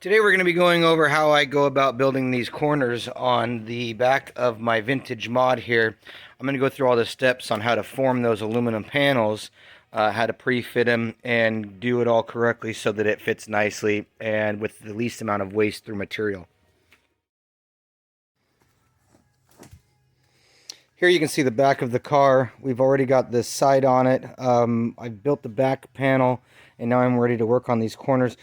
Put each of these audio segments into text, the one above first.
Today we're going to be going over how I go about building these corners on the back of my vintage mod here. I'm going to go through all the steps on how to form those aluminum panels, how to pre-fit them, and do it all correctly so that it fits nicely and with the least amount of waste through material. Here you can see the back of the car. We've already got the side on it. I've built the back panel and now I'm ready to work on these corners.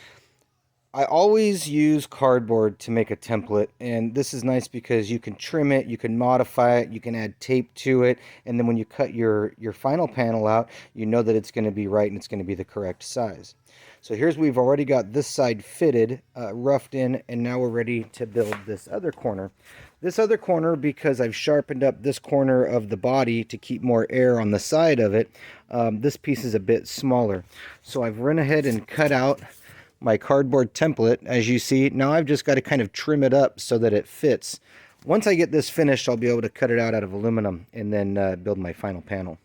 I always use cardboard to make a template, and this is nice because you can trim it, you can modify it, you can add tape to it, and then when you cut your final panel out, you know that it's going to be right and it's going to be the correct size. So we've already got this side fitted, roughed in, and now we're ready to build this other corner. This other corner, because I've sharpened up this corner of the body to keep more air on the side of it, this piece is a bit smaller. So I've run ahead and cut out my cardboard template. As you see, now I've just got to kind of trim it up so that it fits. Once I get this finished, I'll be able to cut it out of aluminum and then build my final panel.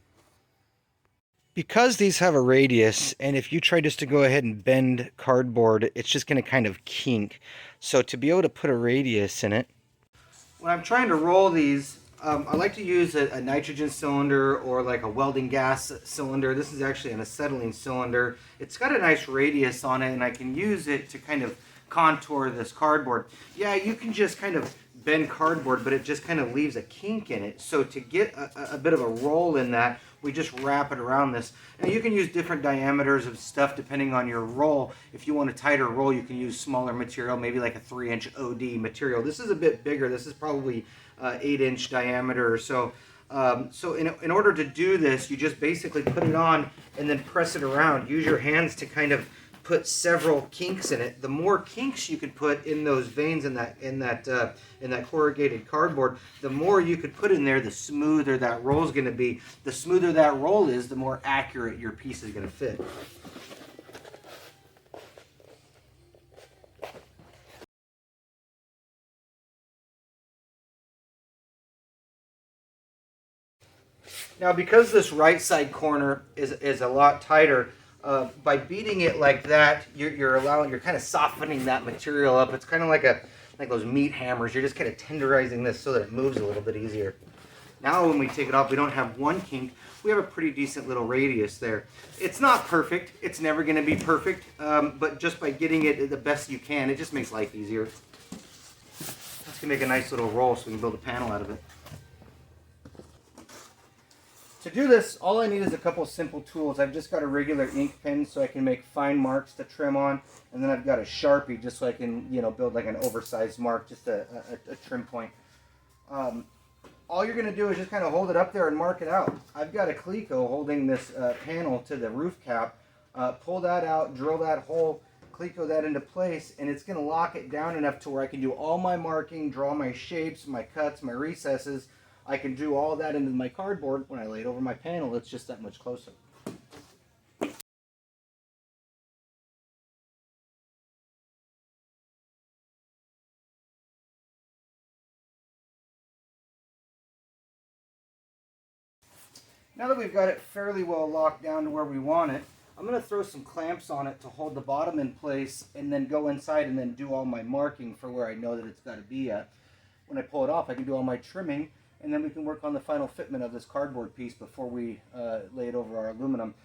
Because these have a radius, and if you try just to go ahead and bend cardboard, it's just going to kind of kink. So to be able to put a radius in it, when I'm trying to roll these, I like to use a nitrogen cylinder or like a welding gas cylinder. This is actually an acetylene cylinder. It's got a nice radius on it, and I can use it to kind of contour this cardboard. Yeah, you can just kind of bend cardboard, but it just kind of leaves a kink in it. So to get a bit of a roll in that, we just wrap it around this. Now you can use different diameters of stuff depending on your roll. If you want a tighter roll, you can use smaller material, maybe like a 3-inch OD material. This is a bit bigger. This is probably 8-inch diameter or so. So in order to do this, you just basically put it on and then press it around. Use your hands to kind of put several kinks in it. The more kinks you could put in those veins in that corrugated cardboard, the more you could put in there, the smoother that roll is going to be. The smoother that roll is, the more accurate your piece is going to fit. Now, because this right side corner is a lot tighter, by beating it like that, you're kind of softening that material up. It's kind of like those meat hammers. You're just kind of tenderizing this so that it moves a little bit easier. Now, when we take it off, we don't have one kink. We have a pretty decent little radius there. It's not perfect. It's never going to be perfect, but just by getting it the best you can, it just makes life easier. Let's make a nice little roll so we can build a panel out of it. To do this, all I need is a couple simple tools. I've just got a regular ink pen so I can make fine marks to trim on, and then I've got a Sharpie just so I can, build like an oversized mark, just a trim point. All you're going to do is just kind of hold it up there and mark it out. I've got a Cleco holding this panel to the roof cap. Pull that out, drill that hole, Cleco that into place, and it's going to lock it down enough to where I can do all my marking, draw my shapes, my cuts, my recesses. I can do all that into my cardboard. When I lay it over my panel, it's just that much closer. Now that we've got it fairly well locked down to where we want it, I'm going to throw some clamps on it to hold the bottom in place and then go inside and then do all my marking for where I know that it's got to be at. When I pull it off, I can do all my trimming, and then we can work on the final fitment of this cardboard piece before we lay it over our aluminum.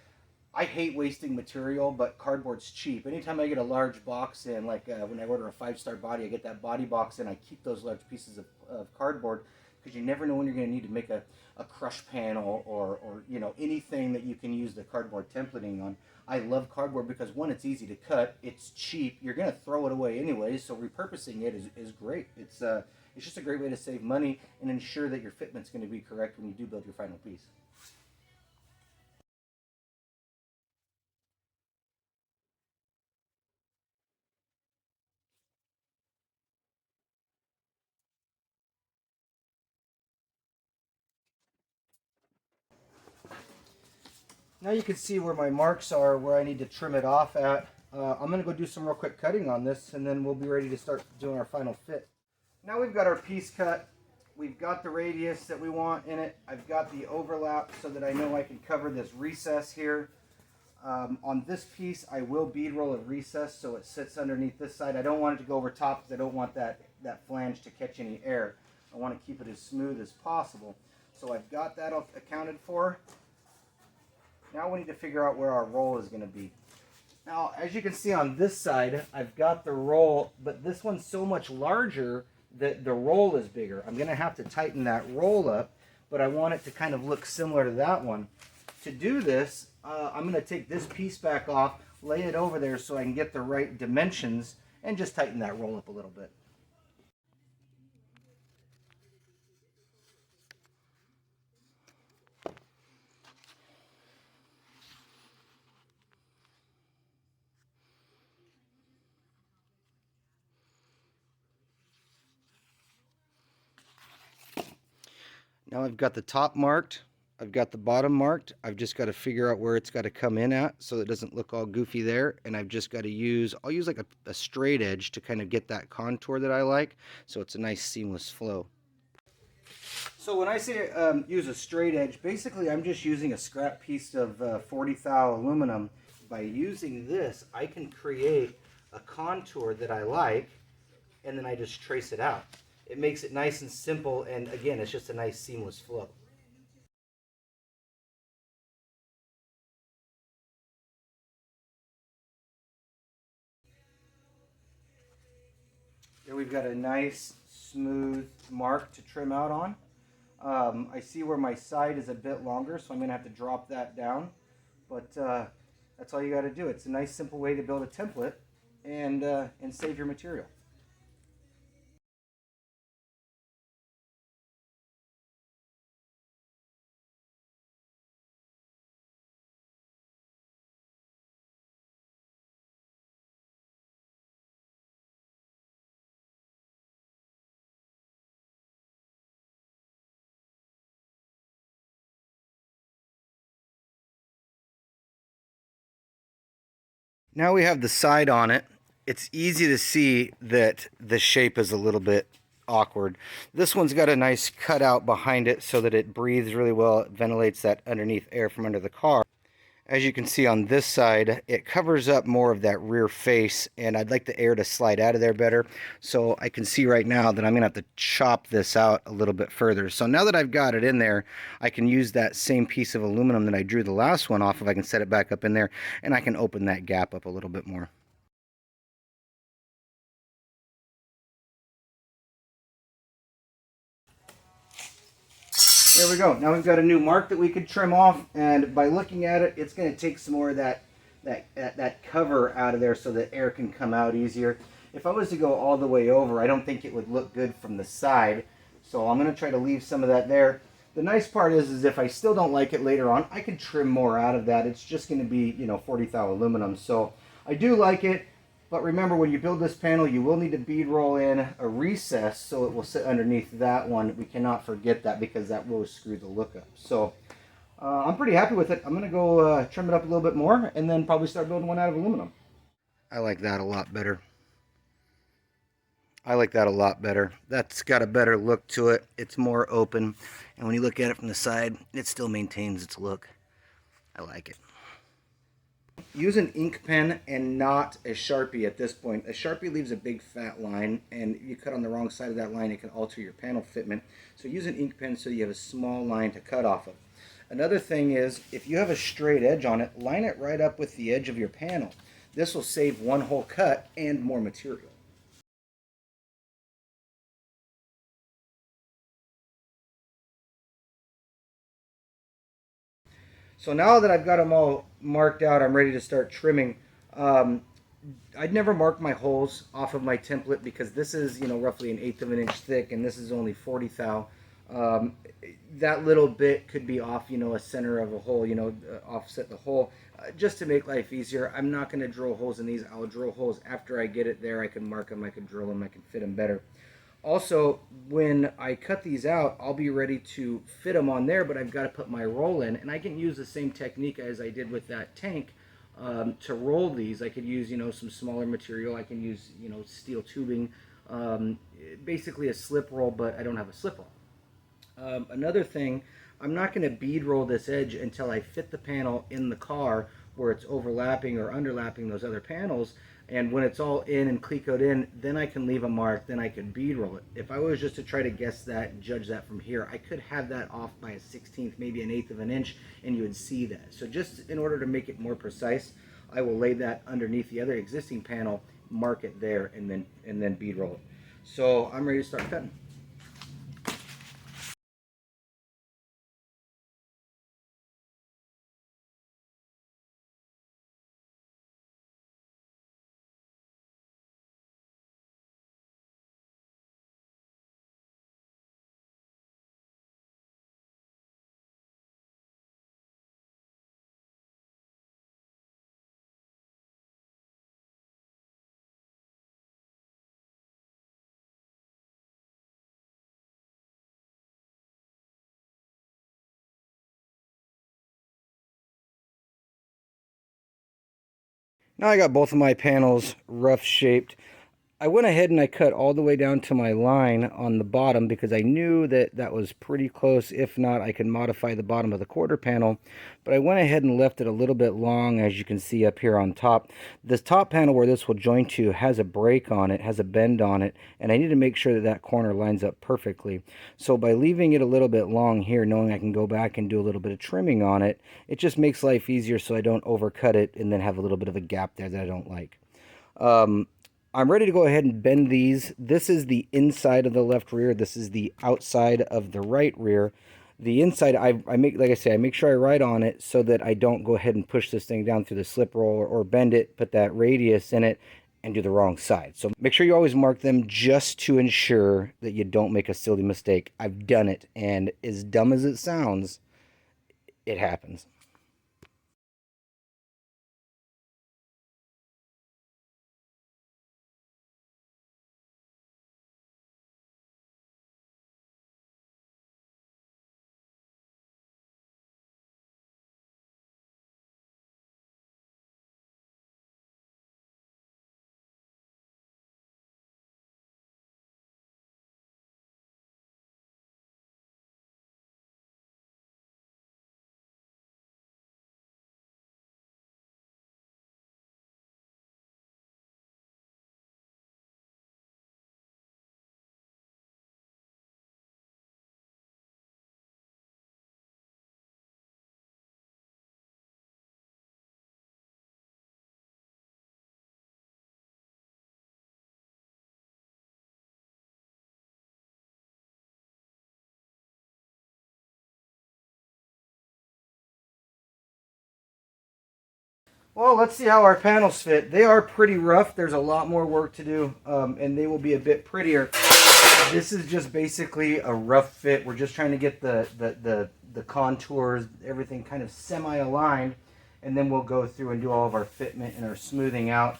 I hate wasting material, but cardboard's cheap. Anytime I get a large box in, like when I order a 5-star body, I get that body box in, I keep those large pieces of cardboard because you never know when you're going to need to make a crush panel or anything that you can use the cardboard templating on. I love cardboard because, one, it's easy to cut, it's cheap, you're going to throw it away anyways, so repurposing it is great. It's just a great way to save money and ensure that your fitment's going to be correct when you do build your final piece. Now you can see where my marks are, where I need to trim it off at. I'm going to go do some real quick cutting on this, and then we'll be ready to start doing our final fit. Now we've got our piece cut. We've got the radius that we want in it. I've got the overlap so that I know I can cover this recess here. On this piece, I will bead roll a recess so it sits underneath this side. I don't want it to go over top because I don't want that flange to catch any air. I want to keep it as smooth as possible. So I've got that accounted for. Now we need to figure out where our roll is going to be. Now, as you can see on this side, I've got the roll, but this one's so much larger that the roll is bigger. I'm going to have to tighten that roll up, but I want it to kind of look similar to that one. To do this, I'm going to take this piece back off, lay it over there so I can get the right dimensions, and just tighten that roll up a little bit. Now I've got the top marked, I've got the bottom marked. I've just got to figure out where it's got to come in at so it doesn't look all goofy there. And I've just got to I'll use like a straight edge to kind of get that contour that I like, so it's a nice seamless flow. So when I say use a straight edge, basically I'm just using a scrap piece of 40 thou aluminum. By using this, I can create a contour that I like, and then I just trace it out. It makes it nice and simple, and again, it's just a nice seamless flow. There we've got a nice smooth mark to trim out on. I see where my side is a bit longer, so I'm going to have to drop that down. But that's all you got to do. It's a nice simple way to build a template and save your material. Now we have the side on it. It's easy to see that the shape is a little bit awkward. This one's got a nice cutout behind it so that it breathes really well. It ventilates that underneath air from under the car. As you can see on this side, it covers up more of that rear face, and I'd like the air to slide out of there better. So I can see right now that I'm going to have to chop this out a little bit further. So now that I've got it in there, I can use that same piece of aluminum that I drew the last one off of. I can set it back up in there, and I can open that gap up a little bit more. There we go. Now we've got a new mark that we could trim off, and by looking at it, it's going to take some more of that cover out of there so that air can come out easier. If I was to go all the way over, I don't think it would look good from the side, so I'm going to try to leave some of that there. The nice part is if I still don't like it later on, I can trim more out of that. It's just going to be, 40 thou aluminum, so I do like it. But remember, when you build this panel, you will need to bead roll in a recess so it will sit underneath that one. We cannot forget that because that will screw the look up. So I'm pretty happy with it. I'm going to go trim it up a little bit more and then probably start building one out of aluminum. I like that a lot better. I like that a lot better. That's got a better look to it. It's more open. And when you look at it from the side, it still maintains its look. I like it. Use an ink pen and not a Sharpie at this point. A Sharpie leaves a big fat line, and if you cut on the wrong side of that line, it can alter your panel fitment. So use an ink pen so you have a small line to cut off of. Another thing is, if you have a straight edge on it, line it right up with the edge of your panel. This will save one whole cut and more material. So now that I've got them all marked out, I'm ready to start trimming. I'd never mark my holes off of my template because this is, roughly 1/8 of an inch thick, and this is only 40 thou. That little bit could be off, a center of a hole, offset the hole, just to make life easier. I'm not going to drill holes in these. I'll drill holes after I get it there. I can mark them, I can drill them, I can fit them better. Also, when I cut these out, I'll be ready to fit them on there, but I've got to put my roll in, and I can use the same technique as I did with that tank to roll these. I could use, some smaller material. I can use, steel tubing, basically a slip roll, but I don't have a slip roll. Another thing, I'm not going to bead roll this edge until I fit the panel in the car where it's overlapping or underlapping those other panels. And when it's all in and clecoed in, then I can leave a mark, then I can bead roll it. If I was just to try to guess that and judge that from here, I could have that off by a 1/16, maybe an 1/8 of an inch, and you would see that. So just in order to make it more precise, I will lay that underneath the other existing panel, mark it there, and then bead roll it. So I'm ready to start cutting. Now I got both of my panels rough shaped. I went ahead and I cut all the way down to my line on the bottom because I knew that that was pretty close. If not, I could modify the bottom of the quarter panel. But I went ahead and left it a little bit long, as you can see up here on top. This top panel where this will join to has a break on it, has a bend on it, and I need to make sure that that corner lines up perfectly. So by leaving it a little bit long here, knowing I can go back and do a little bit of trimming on it, it just makes life easier so I don't overcut it and then have a little bit of a gap there that I don't like. I'm ready to go ahead and bend these. This is the inside of the left rear. This is the outside of the right rear. The inside, I make, like I say, I make sure I write on it so that I don't go ahead and push this thing down through the slip roll or bend it, put that radius in it, and do the wrong side. So make sure you always mark them just to ensure that you don't make a silly mistake. I've done it, and as dumb as it sounds, it happens. Well, let's see how our panels fit. They are pretty rough. There's a lot more work to do, and they will be a bit prettier. This is just basically a rough fit. We're just trying to get the contours, everything kind of semi-aligned, and then we'll go through and do all of our fitment and our smoothing out.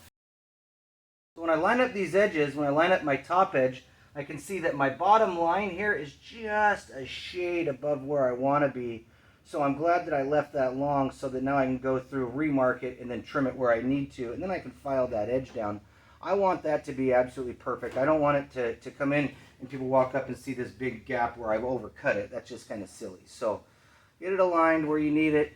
So when I line up these edges, when I line up my top edge, I can see that my bottom line here is just a shade above where I want to be. So I'm glad that I left that long so that now I can go through, remark it, and then trim it where I need to, and then I can file that edge down. I want that to be absolutely perfect. I don't want it to come in and people walk up and see this big gap where I've overcut it. That's just kind of silly. So get it aligned where you need it.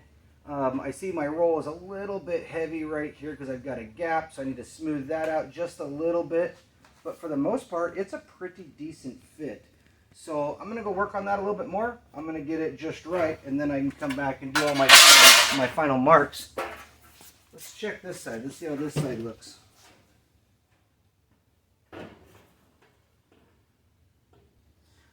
I see my roll is a little bit heavy right here because I've got a gap, so I need to smooth that out just a little bit. But for the most part, it's a pretty decent fit. So I'm going to go work on that a little bit more. I'm going to get it just right, and then I can come back and do all my final marks. Let's check this side. Let's see how this side looks.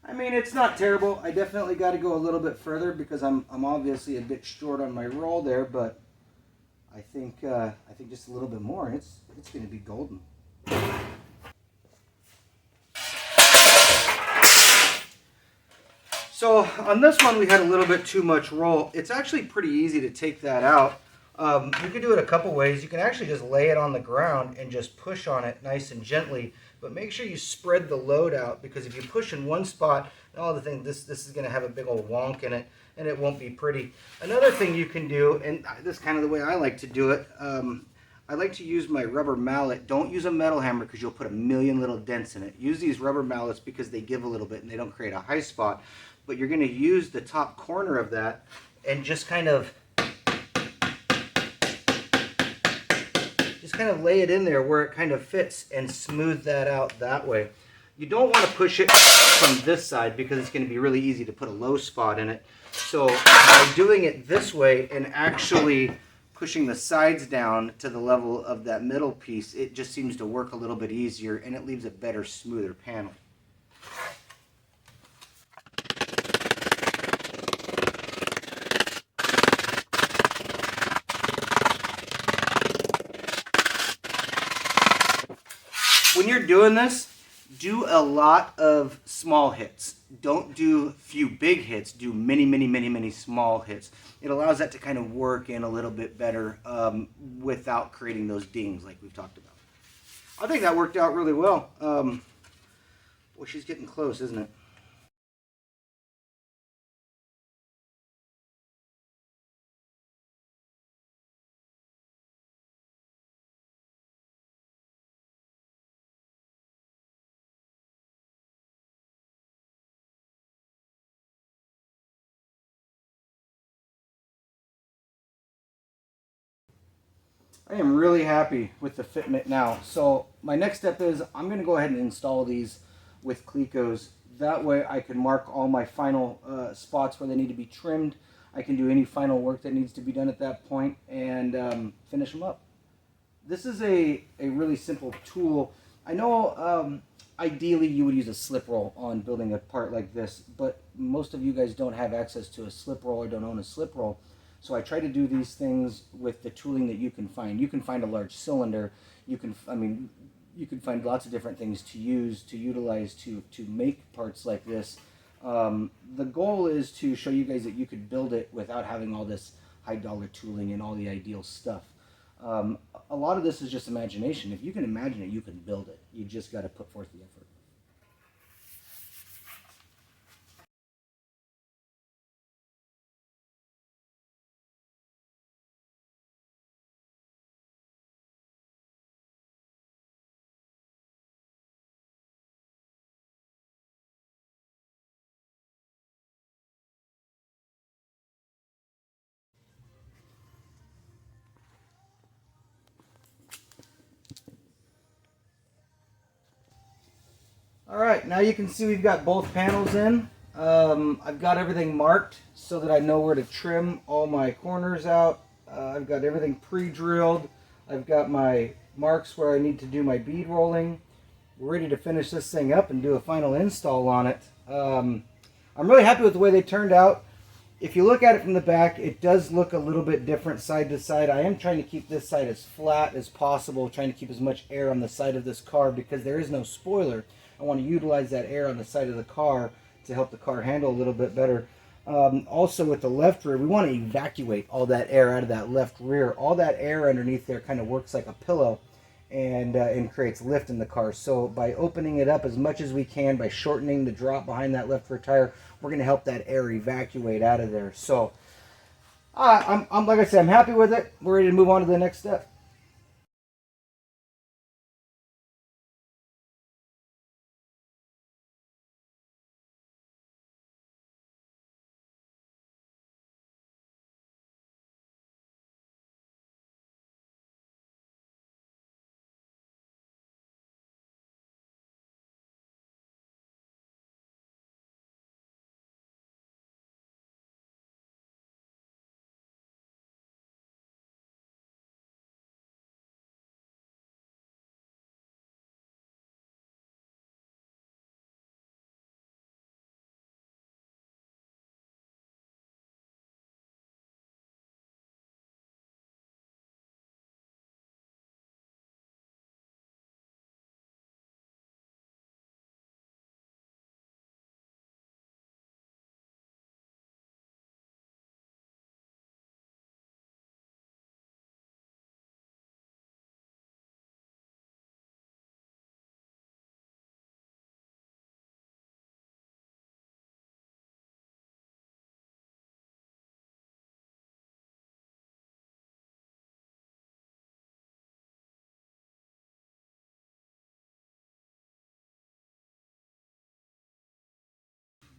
I mean, it's not terrible. I definitely got to go a little bit further because I'm obviously a bit short on my roll there, but I think just a little bit more, and it's going to be golden. So on this one, we had a little bit too much roll. It's actually pretty easy to take that out. You can do it a couple ways. You can actually just lay it on the ground and just push on it nice and gently. But make sure you spread the load out, because if you push in one spot, all the thing, this is going to have a big old wonk in it, and it won't be pretty. Another thing you can do, and this is kind of the way I like to do it, I like to use my rubber mallet. Don't use a metal hammer because you'll put a million little dents in it. Use these rubber mallets because they give a little bit and they don't create a high spot. But you're going to use the top corner of that and just kind of kind of lay it in there where it kind of fits and smooth that out that way. You don't want to push it from this side because it's going to be really easy to put a low spot in it. So by doing it this way and actually pushing the sides down to the level of that middle piece, it just seems to work a little bit easier and it leaves a better, smoother panel. When you're doing this, do a lot of small hits. Don't do few big hits. Do many small hits. It allows that to kind of work in a little bit better without creating those dings like we've talked about. I think that worked out really well. Well, she's getting close, isn't it? I am really happy with the fitment now. So my next step is I'm going to go ahead and install these with Clecos. That way I can mark all my final spots where they need to be trimmed. I can do any final work that needs to be done at that point and finish them up. This is a really simple tool. I know ideally you would use a slip roll on building a part like this, but most of you guys don't have access to a slip roll or don't own a slip roll. So I try to do these things with the tooling that you can find. You can find a large cylinder. You can find lots of different things to utilize to make parts like this. The goal is to show you guys that you could build it without having all this high dollar tooling and all the ideal stuff. A lot of this is just imagination. If you can imagine it, you can build it. You just got to put forth the effort. All right, now you can see we've got both panels in. I've got everything marked so that I know where to trim all my corners out. I've got everything pre-drilled. I've got my marks where I need to do my bead rolling. We're ready to finish this thing up and do a final install on it. I'm really happy with the way they turned out. If you look at it from the back, it does look a little bit different side to side. I am trying to keep this side as flat as possible, trying to keep as much air on the side of this car because there is no spoiler. I want to utilize that air on the side of the car to help the car handle a little bit better. Also with the left rear, we want to evacuate all that air out of that left rear. All that air underneath there kind of works like a pillow and creates lift in the car. So by opening it up as much as we can, by shortening the drop behind that left rear tire, we're going to help that air evacuate out of there. So I'm like I said, I'm happy with it. We're ready to move on to the next step.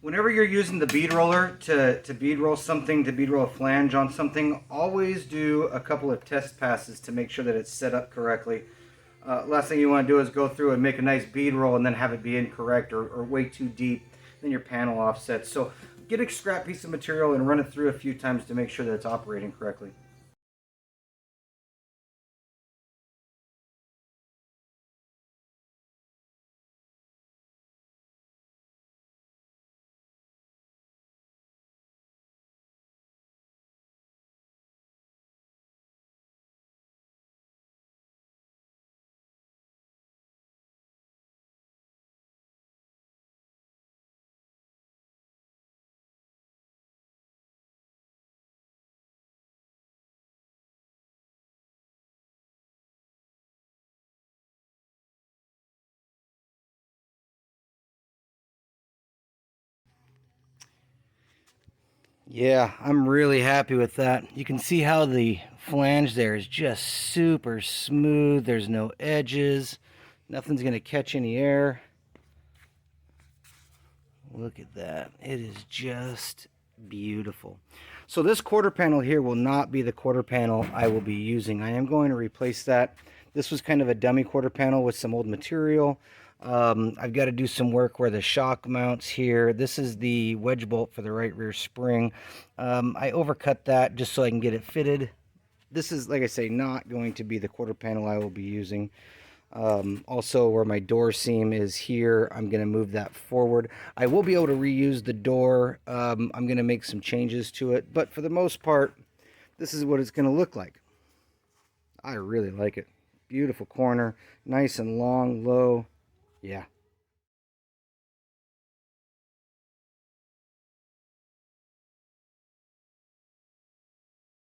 Whenever you're using the bead roller to bead roll something, to bead roll a flange on something, always do a couple of test passes to make sure that it's set up correctly. Last thing you want to do is go through and make a nice bead roll and then have it be incorrect or way too deep, then your panel offsets. So get a scrap piece of material and run it through a few times to make sure that it's operating correctly. Yeah, I'm really happy with that. You can see how the flange there is just super smooth. There's no edges. Nothing's going to catch any air. Look at that. It is just beautiful. So this quarter panel here will not be the quarter panel I will be using. I am going to replace that. This was kind of a dummy quarter panel with some old material. I've got to do some work where the shock mounts here. This is the wedge bolt for the right rear spring. I overcut that just so I can get it fitted. This is, like I say, not going to be the quarter panel I will be using. Also, where my door seam is here, I'm going to move that forward. I will be able to reuse the door. I'm going to make some changes to it, but for the most part, this is what it's going to look like. I really like it. Beautiful corner, nice and long, low. Yeah.